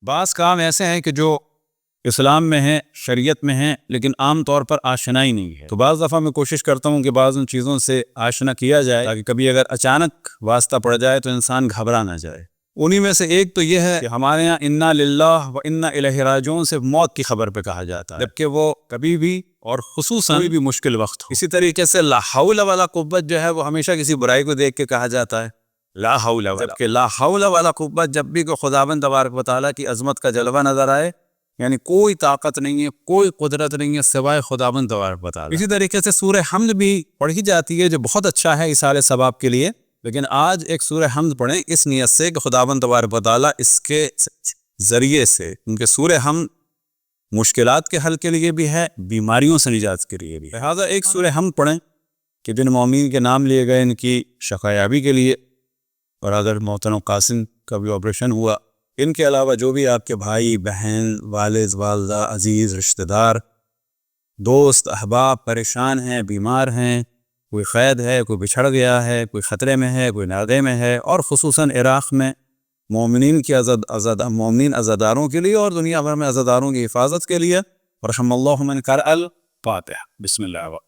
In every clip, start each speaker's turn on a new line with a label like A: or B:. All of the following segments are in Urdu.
A: بعض کام ایسے ہیں کہ جو اسلام میں ہیں، شریعت میں ہیں، لیکن عام طور پر آشنا ہی نہیں ہے، تو بعض دفعہ میں کوشش کرتا ہوں کہ بعض ان چیزوں سے آشنا کیا جائے تاکہ کبھی اگر اچانک واسطہ پڑ جائے تو انسان گھبرا نہ جائے۔ انہی میں سے ایک تو یہ ہے کہ ہمارے یہاں انا للہ و انا الیہ راجعون سے موت کی خبر پہ کہا جاتا ہے، جبکہ وہ کبھی بھی اور خصوصاً کوئی بھی مشکل وقت ہو۔ اسی طریقے سے لا حول ولا قوت جو ہے وہ ہمیشہ کسی برائی کو دیکھ کے کہا جاتا ہے لا حول ولا، جبکہ لا حول ولا قوت جب بھی کوئی خداوند تبارک و تعالیٰ کی عظمت کا جلوہ نظر آئے، یعنی کوئی طاقت نہیں ہے، کوئی قدرت نہیں ہے سوائے خداوند تبارک و تعالیٰ۔ اسی طریقے سے سورہ حمد بھی پڑھی جاتی ہے جو بہت اچھا ہے ایصال ثواب کے لیے، لیکن آج ایک سورہ حمد پڑھیں اس نیت سے کہ خداوند تبارک و تعالیٰ اس کے ذریعے سے، کیونکہ سورہ حمد مشکلات کے حل کے لیے بھی ہے، بیماریوں سے نجات کے لیے بھی، لہٰذا ایک سورہ حمد پڑھیں کہ جن مومنین کے نام لیے گئے ان کی شفایابی کے لیے، اور اگر محترم قاسم کا بھی آپریشن ہوا، ان کے علاوہ جو بھی آپ کے بھائی بہن والد والدہ عزیز رشتہ دار دوست احباب پریشان ہیں، بیمار ہیں، کوئی قید ہے، کوئی بچھڑ گیا ہے، کوئی خطرے میں ہے، کوئی نادے میں ہے، اور خصوصاً عراق میں مومنین کی مومنین عزاداروں کے لیے اور دنیا بھر میں عزاداروں کی حفاظت کے لیے، ورحم اللہ من قرأ الفاتحہ۔ بسم اللہ الرحمن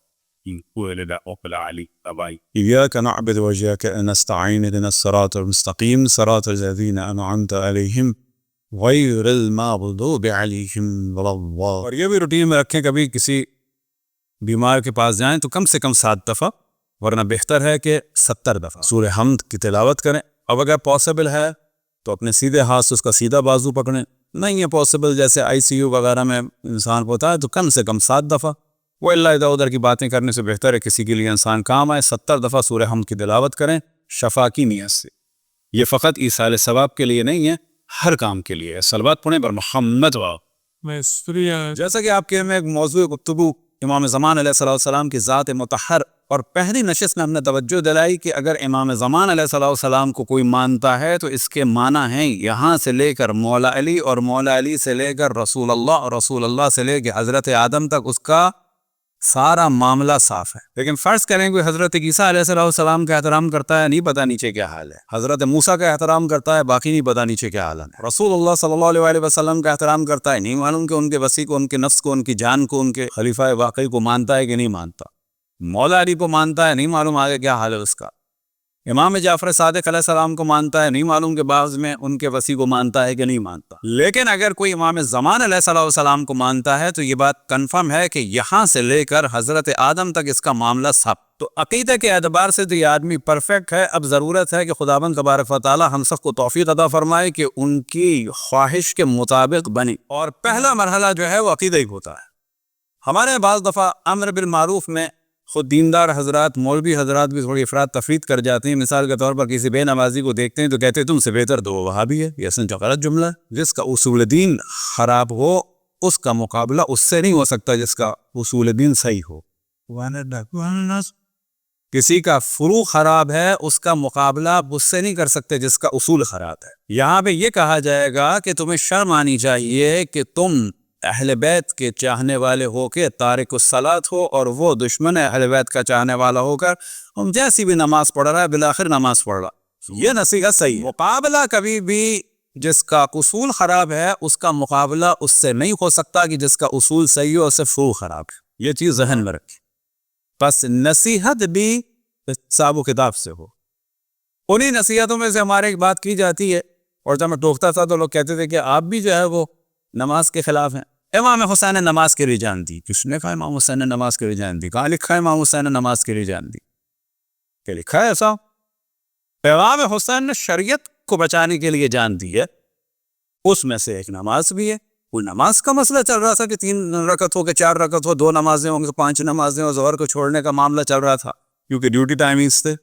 A: إياك نعبد وإياك نستعين اهدنا الصراط المستقيم صراط الذين أنعمت عليهم غير المغضوب عليهم ولا الضالين۔ اور یہ بھی روٹین میں رکھیں کبھی کسی بیمار کے پاس جائیں تو کم سے کم 7 دفعہ، ورنہ بہتر ہے کہ 70 دفعہ سورہ حمد کی تلاوت کریں۔ اب اگر پاسبل ہے تو اپنے سیدھے ہاتھ سے اس کا سیدھا بازو پکڑیں، نہیں ہے پاسبل جیسے ICU وغیرہ میں انسان کو ہوتا ہے تو کم سے کم 7 دفعہ، وہ اللہ ادھر ادھر کی باتیں کرنے سے بہتر ہے کسی کے لیے انسان کام آئے۔ 70 دفعہ سورہ حمد کی تلاوت کریں شفا کی نیت سے، یہ فقط ایصال ثواب کے لیے نہیں ہے، ہر کام کے لیے ہے۔ صلوات پڑھیں پر محمد جیسا کہ آپ کے میں ایک موضوع گفتگو امام زمان علیہ السلام کی ذات مطہر، اور پہلی نشست میں ہم نے توجہ دلائی کہ اگر امام زمان علیہ السلام کو کوئی مانتا ہے تو اس کے معنی ہیں یہاں سے لے کر مولا علی، اور مولا علی سے لے کر رسول اللہ، اور رسول اللہ سے لے کے حضرت آدم تک اس کا سارا معاملہ صاف ہے۔ لیکن فرض کریں کوئی حضرت عیسیٰ علیہ السلام کا احترام کرتا ہے، نہیں پتہ نیچے کیا حال ہے، حضرت موسیٰ کا احترام کرتا ہے، باقی نہیں پتہ نیچے کیا حال ہے، رسول اللہ صلی اللہ علیہ وسلم کا احترام کرتا ہے، نہیں معلوم کہ ان کے وسیع کو، ان کے نفس کو، ان کی جان کو، ان کے خلیفہ واقعی کو مانتا ہے کہ نہیں مانتا، مولا علی کو مانتا ہے، نہیں معلوم آگے کیا حال ہے اس کا، امام جعفر صادق علیہ السلام کو مانتا ہے، نہیں معلوم کہ بعض میں ان کے وسیع کو مانتا ہے کہ نہیں مانتا۔ لیکن اگر کوئی امام زمان علیہ السلام کو مانتا ہے تو یہ بات کنفرم ہے کہ یہاں سے لے کر حضرت آدم تک اس کا معاملہ سب، تو عقیدہ کے اعتبار سے تو یہ آدمی پرفیکٹ ہے۔ اب ضرورت ہے کہ خداوند تبارک و تعالی ہم سب کو توفیق عطا فرمائے کہ ان کی خواہش کے مطابق بنی، اور پہلا مرحلہ جو ہے وہ عقیدہ ہی ہوتا ہے۔ ہمارے بعض دفعہ امر بالمعروف میں خود دیندار حضرات، مولوی حضرات بھی تھوڑی افراد تفرید کر جاتے ہیں۔ مثال کے طور پر کسی بے نمازی کو دیکھتے ہیں تو کہتے ہیں تم سے بہتر تو وہ وہابی ہے، یہ اصل غلط جملہ ہے۔ جس کا اصول دین خراب ہو اس کا مقابلہ اس سے نہیں ہو سکتا جس کا اصول دین صحیح ہو۔ کسی کا فروع خراب ہے اس کا مقابلہ آپ اس سے نہیں کر سکتے جس کا اصول خراب ہے۔ یہاں پہ یہ کہا جائے گا کہ تمہیں شرم آنی چاہیے کہ تم اہل بیت کے چاہنے والے ہو کے تارک الصلاۃ ہو، اور وہ دشمن اہل بیت کا چاہنے والا ہو کر ہم جیسی بھی نماز پڑھ رہا ہے بالآخر نماز پڑھ رہا، یہ نصیحت صحیح ہے۔ مقابلہ کبھی بھی جس کا اصول خراب ہے اس کا مقابلہ اس سے نہیں ہو سکتا کہ جس کا اصول صحیح ہو، اس سے فروع خراب ہے، یہ چیز ذہن میں رکھیں۔ بس نصیحت بھی حساب و کتاب سے ہو۔ انہی نصیحتوں میں سے ہمارے ایک بات کی جاتی ہے، اور جب میں ٹوکتا تھا تو لوگ کہتے تھے کہ آپ بھی جو ہے وہ نماز کے خلاف ہیں۔ امام حسین نے نماز کے لیے جان دی، کس نے کہا امام حسین نے نماز کے لیے جان دی؟ کہاں لکھا ہے امام حسین نے نماز کے لیے جان دی؟ کہ لکھا ہے ایسا؟ امام حسین نے شریعت کو بچانے کے لیے جان دی ہے، اس میں سے ایک نماز بھی ہے۔ وہ نماز کا مسئلہ چل رہا تھا کہ 3 رکعت ہو کہ 4 رکعت ہو، 2 نمازیں ہوں کہ 5 نمازیں ہوں، ظہر کو چھوڑنے کا معاملہ چل رہا تھا کیونکہ ڈیوٹی ٹائمنگز تھے،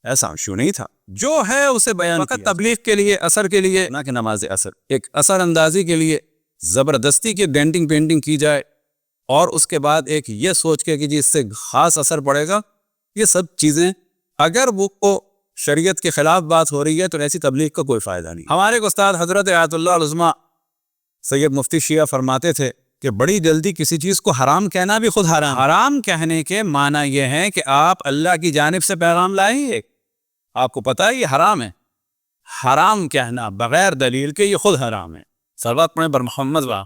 A: ایسا ایشو نہیں تھا۔ جو ہے اسے بیان فقط تبلیغ کے لیے، اثر کے لیے نہ کہ نماز اثر، ایک اثر اندازی کے لیے زبردستی کی ڈینٹنگ پینٹنگ کی جائے، اور اس کے بعد ایک یہ سوچ کے کہ جی اس سے خاص اثر پڑے گا، یہ سب چیزیں اگر وہ شریعت کے خلاف بات ہو رہی ہے تو ایسی تبلیغ کا کوئی فائدہ نہیں۔ ہمارے استاد حضرت آیت اللہ العظمیٰ سید مفتی شیعہ فرماتے تھے کہ بڑی جلدی کسی چیز کو حرام کہنا بھی خود حرام۔ حرام کہنے کے معنی یہ ہے کہ آپ اللہ کی جانب سے پیغام لائیں، آپ کو پتہ ہے یہ حرام ہے، حرام کہنا بغیر دلیل کے یہ خود حرام ہے۔ صلوات پڑھیں بر محمد